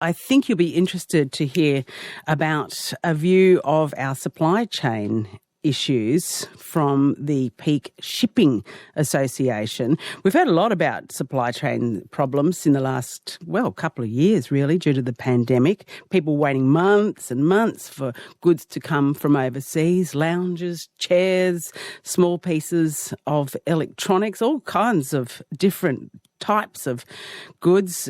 I think you'll be interested to hear about a view of our supply chain issues from the Peak Shipping Association. We've heard a lot about supply chain problems in the last, couple of years really, due to the pandemic. People waiting months and months for goods to come from overseas, lounges, chairs, small pieces of electronics, all kinds of different types of goods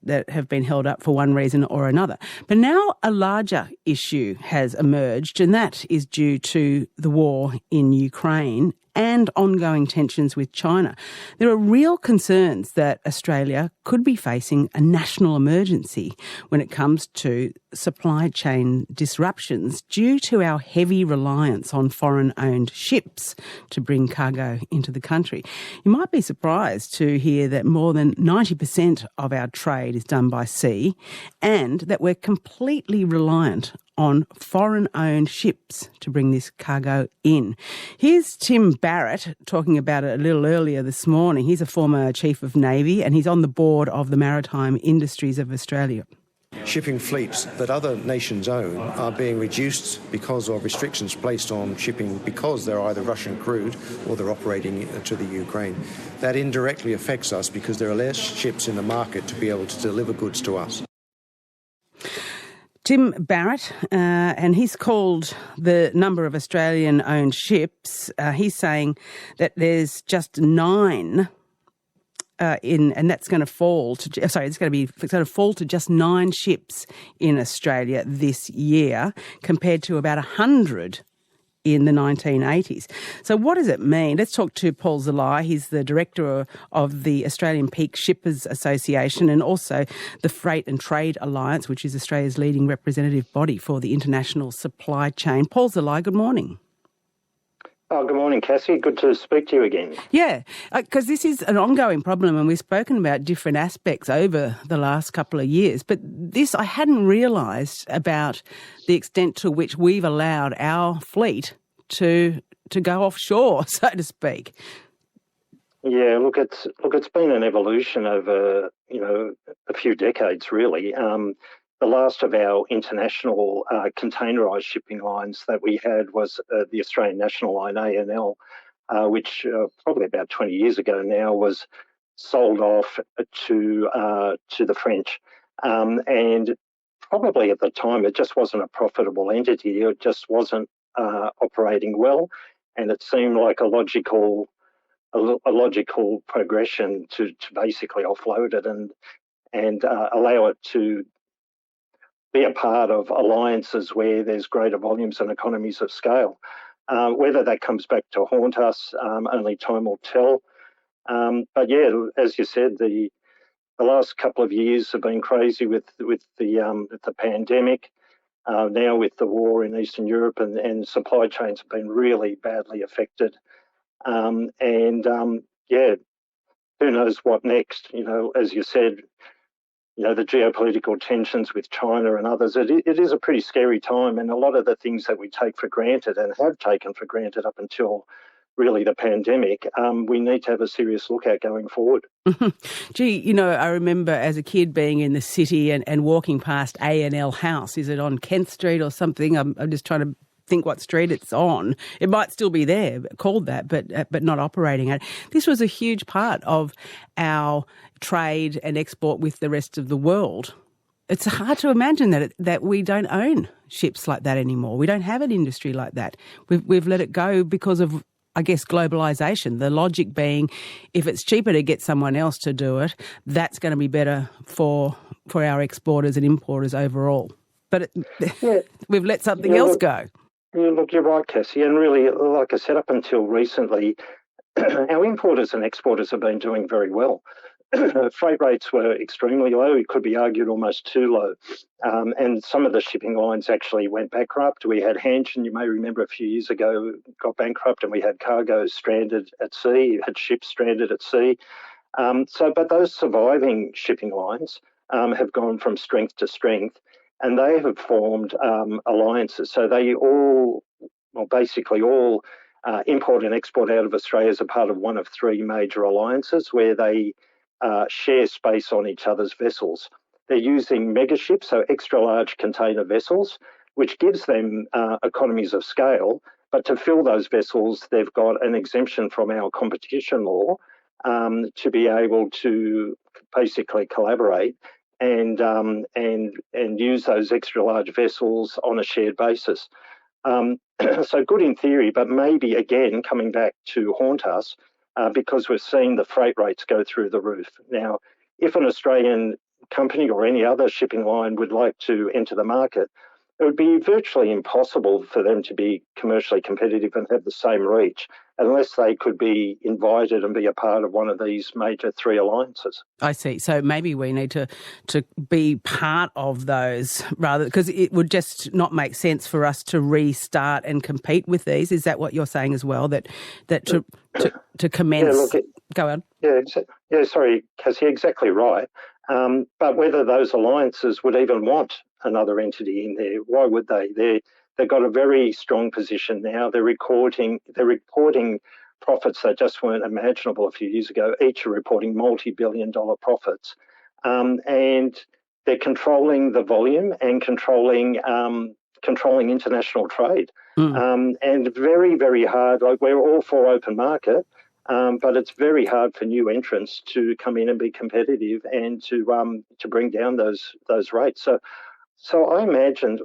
that have been held up for one reason or another. But now a larger issue has emerged, and that is due to the war in Ukraine and ongoing tensions with China. There are real concerns that Australia could be facing a national emergency when it comes to supply chain disruptions due to our heavy reliance on foreign-owned ships to bring cargo into the country. You might be surprised to hear that more than 90% of our trade is done by sea and that we're completely reliant on foreign-owned ships to bring this cargo in. Here's Tim Barrett talking about it a little earlier this morning. He's a former Chief of Navy and he's on the board of the Maritime Industries of Australia. Shipping fleets that other nations own are being reduced because of restrictions placed on shipping because they're either Russian crude or they're operating to the Ukraine. That indirectly affects us because there are less ships in the market to be able to deliver goods to us. Tim Barrett, and he's called the number of Australian-owned ships. He's saying that there's just 9 and that's going to fall to, it's going to fall to just 9 ships in Australia this year, compared to about 100 in the 1980s. So what does it mean? Let's talk to Paul Zalai. He's the Director of the Australian Peak Shippers Association and also the Freight and Trade Alliance, which is Australia's leading representative body for the international supply chain. Paul Zalai, good morning. Oh, good morning, Cassie. Good to speak to you again. Yeah, because this is an ongoing problem and we've spoken about different aspects over the last couple of years. But this, I hadn't realised about the extent to which we've allowed our fleet to go offshore, so to speak. Yeah, look, it's been an evolution over, a few decades, really. The last of our international containerised shipping lines that we had was the Australian National Line, ANL, which probably about 20 years ago now was sold off to the French. And probably at the time it just wasn't a profitable entity. It just wasn't operating well. And it seemed like a logical progression to basically offload it and allow it to be a part of alliances where there's greater volumes and economies of scale. Whether that comes back to haunt us, only time will tell. But yeah, as you said, the last couple of years have been crazy with the pandemic. Now with the war in Eastern Europe and supply chains have been really badly affected. Who knows what next? As you said, the geopolitical tensions with China and others, it is a pretty scary time, and a lot of the things that we take for granted and have taken for granted up until really the pandemic, we need to have a serious look at going forward. Gee, I remember as a kid being in the city and walking past A&L House. Is it on Kent Street or something? I'm just trying to think what street it's on. It might still be there, called that, but not operating at. This was a huge part of our trade and export with the rest of the world. It's hard to imagine that we don't own ships like that anymore. We don't have an industry like that. We've let it go because of, I guess, globalisation. The logic being, if it's cheaper to get someone else to do it, that's going to be better for our exporters and importers overall. But we've let something else go. Yeah, look, you're right, Cassie. And really, like I said, up until recently, our importers and exporters have been doing very well. Freight rates were extremely low. It could be argued almost too low. And some of the shipping lines actually went bankrupt. We had Hanjin, you may remember a few years ago, got bankrupt, and we had cargo stranded at sea, had ships stranded at sea. But those surviving shipping lines have gone from strength to strength. And they have formed alliances. So they basically all import and export out of Australia as a part of one of 3 major alliances where they share space on each other's vessels. they're using mega ships, so extra large container vessels, which gives them economies of scale. But to fill those vessels, they've got an exemption from our competition law to be able to basically collaborate and use those extra large vessels on a shared basis. So good in theory, but maybe again coming back to haunt us because we're seeing the freight rates go through the roof. Now, if an Australian company or any other shipping line would like to enter the market, it would be virtually impossible for them to be commercially competitive and have the same reach unless they could be invited and be a part of one of these major three alliances. I see. So maybe we need to be part of those rather, because it would just not make sense for us to restart and compete with these. Is that what you're saying as well? That to commence? Go on. Yeah. Sorry, Cassie. Exactly right. But whether those alliances would even want another entity in there, why would they? They've got a very strong position now. They're reporting profits that just weren't imaginable a few years ago. Each are reporting multi-billion-dollar profits, and they're controlling the volume and controlling international trade. And very, very hard. Like, we're all for open market, but it's very hard for new entrants to come in and be competitive and to bring down those rates. So I imagine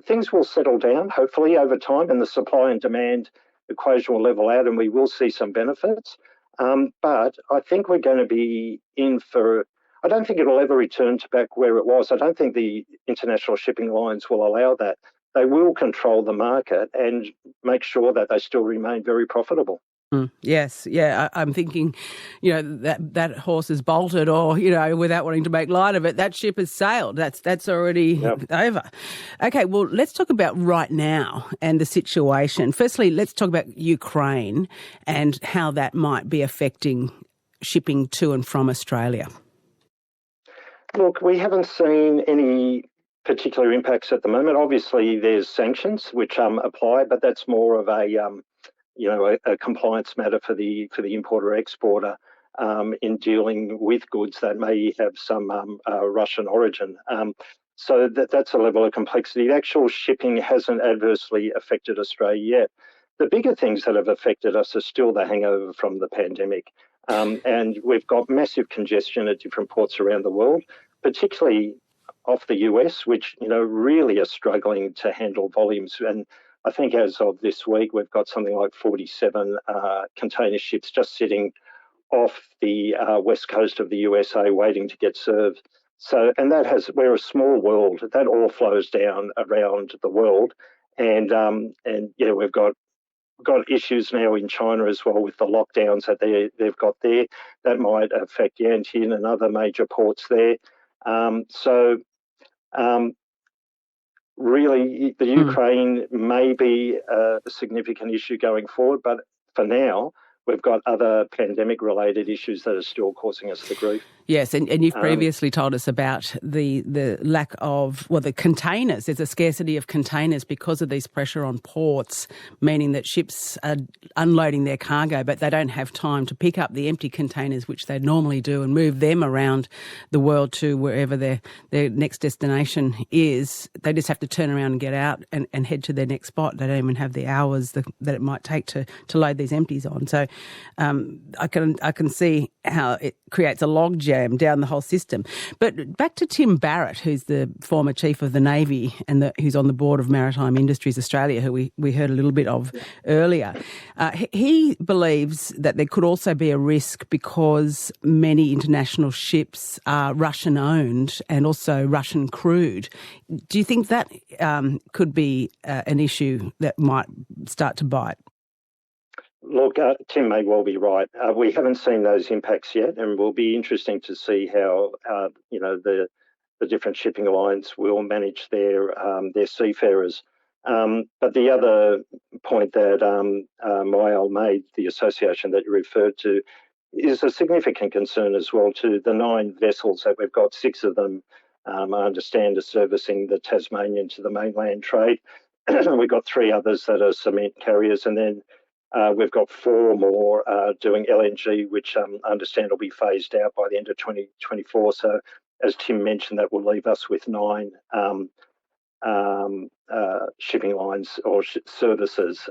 things will settle down, hopefully, over time, and the supply and demand equation will level out and we will see some benefits. But I think we're going to be in for... I don't think it'll ever return to back where it was. I don't think the international shipping lines will allow that. They will control the market and make sure that they still remain very profitable. Yes, yeah, I'm thinking, that horse is bolted, or, without wanting to make light of it, that ship has sailed. That's already over. Okay, well, let's talk about right now and the situation. Firstly, let's talk about Ukraine and how that might be affecting shipping to and from Australia. Look, we haven't seen any particular impacts at the moment. Obviously, there's sanctions which apply, but that's more of a compliance matter for the importer-exporter in dealing with goods that may have some Russian origin. So that's a level of complexity. The actual shipping hasn't adversely affected Australia yet. The bigger things that have affected us are still the hangover from the pandemic. And we've got massive congestion at different ports around the world, particularly off the US, which, really are struggling to handle volumes. And I think as of this week, we've got something like 47 container ships just sitting off the west coast of the USA waiting to get served. So, and we're a small world. That all flows down around the world. And we've got issues now in China as well with the lockdowns that they've got there. That might affect Yantian and other major ports there. Really, the Ukraine may be a significant issue going forward, but for now, we've got other pandemic-related issues that are still causing us the grief. Yes, and you've previously told us about the lack of, the containers. There's a scarcity of containers because of this pressure on ports, meaning that ships are unloading their cargo, but they don't have time to pick up the empty containers, which they normally do, and move them around the world to wherever their next destination is. They just have to turn around and get out and head to their next spot. They don't even have the hours that it might take to load these empties on. So I can see how it creates a logjam down the whole system. But back to Tim Barrett, who's the former Chief of the Navy and who's on the board of Maritime Industries Australia, who we heard a little bit of earlier. He believes that there could also be a risk because many international ships are Russian-owned and also Russian-crewed. Do you think that could be an issue that might start to bite? Look, Tim may well be right. We haven't seen those impacts yet, and it will be interesting to see how the different shipping lines will manage their seafarers. But the other point that Myall made, the association that you referred to, is a significant concern as well. To the 9 vessels that we've got, 6 of them, I understand, are servicing the Tasmanian to the mainland trade. We've got 3 others that are cement carriers, and then we've got 4 more doing LNG, which I understand will be phased out by the end of 2024. So as Tim mentioned, that will leave us with 9 shipping lines or services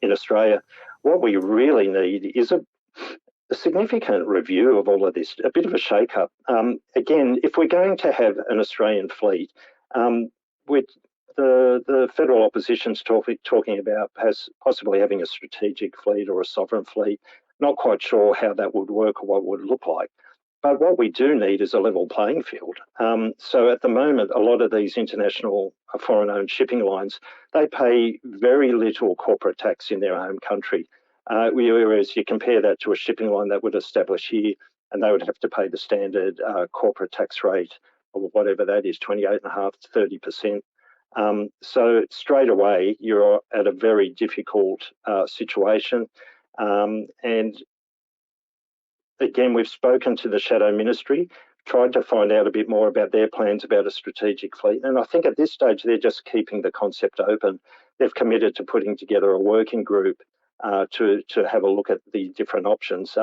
in Australia. What we really need is a significant review of all of this, a bit of a shake-up. Again, if we're going to have an Australian fleet, with the federal opposition's talking about possibly having a strategic fleet or a sovereign fleet, not quite sure how that would work or what it would look like. But what we do need is a level playing field. So at the moment, a lot of these international foreign-owned shipping lines, they pay very little corporate tax in their home country. Whereas you compare that to a shipping line that would establish here, and they would have to pay the standard corporate tax rate, or whatever that is, 28.5% to 30%. So straight away, you're at a very difficult situation. And again, we've spoken to the Shadow Ministry, tried to find out a bit more about their plans about a strategic fleet. And I think at this stage, they're just keeping the concept open. They've committed to putting together a working group to have a look at the different options.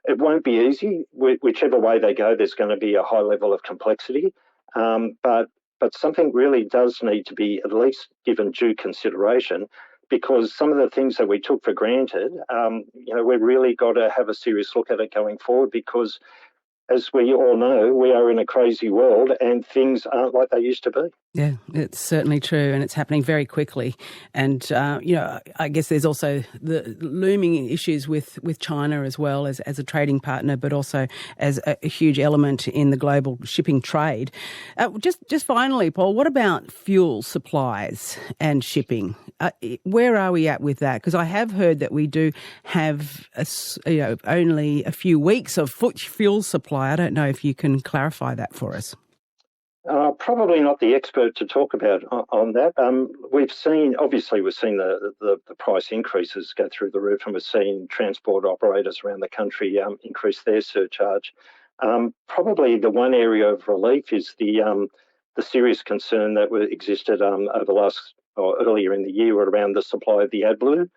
It won't be easy. Whichever way they go, there's going to be a high level of complexity. But something really does need to be at least given due consideration, because some of the things that we took for granted, we've really got to have a serious look at it going forward, because as we all know, we are in a crazy world and things aren't like they used to be. Yeah, it's certainly true, and it's happening very quickly. And, I guess there's also the looming issues with China as well as a trading partner, but also as a huge element in the global shipping trade. Just finally, Paul, what about fuel supplies and shipping? Where are we at with that? Because I have heard that we do have only a few weeks of fuel supply. I don't know if you can clarify that for us. Probably not the expert to talk about on that. We've seen the price increases go through the roof, and we've seen transport operators around the country increase their surcharge. Probably the one area of relief is the serious concern that existed earlier in the year around the supply of the AdBlue,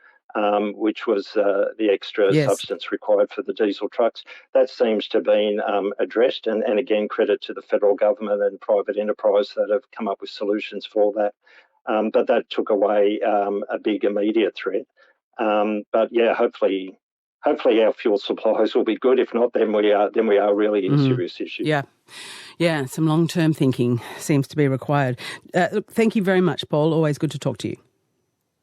which was the extra substance required for the diesel trucks. That seems to have been addressed, and again, credit to the federal government and private enterprise that have come up with solutions for that. But that took away a big immediate threat. But yeah, hopefully our fuel supplies will be good. If not, then we are really in a serious issue. Yeah, some long-term thinking seems to be required. Look, thank you very much, Paul. Always good to talk to you.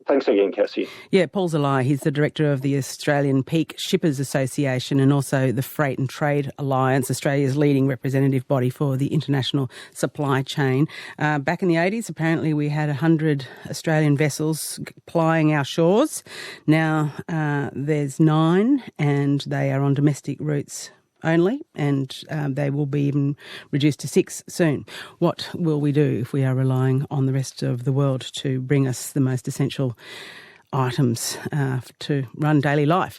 Thanks again, Cassie. Yeah, Paul Zalai, he's the director of the Australian Peak Shippers Association and also the Freight and Trade Alliance, Australia's leading representative body for the international supply chain. Back in the 80s, apparently we had 100 Australian vessels plying our shores. Now there's 9, and they are on domestic routes only, and they will be even reduced to 6 soon. What will we do if we are relying on the rest of the world to bring us the most essential items to run daily life?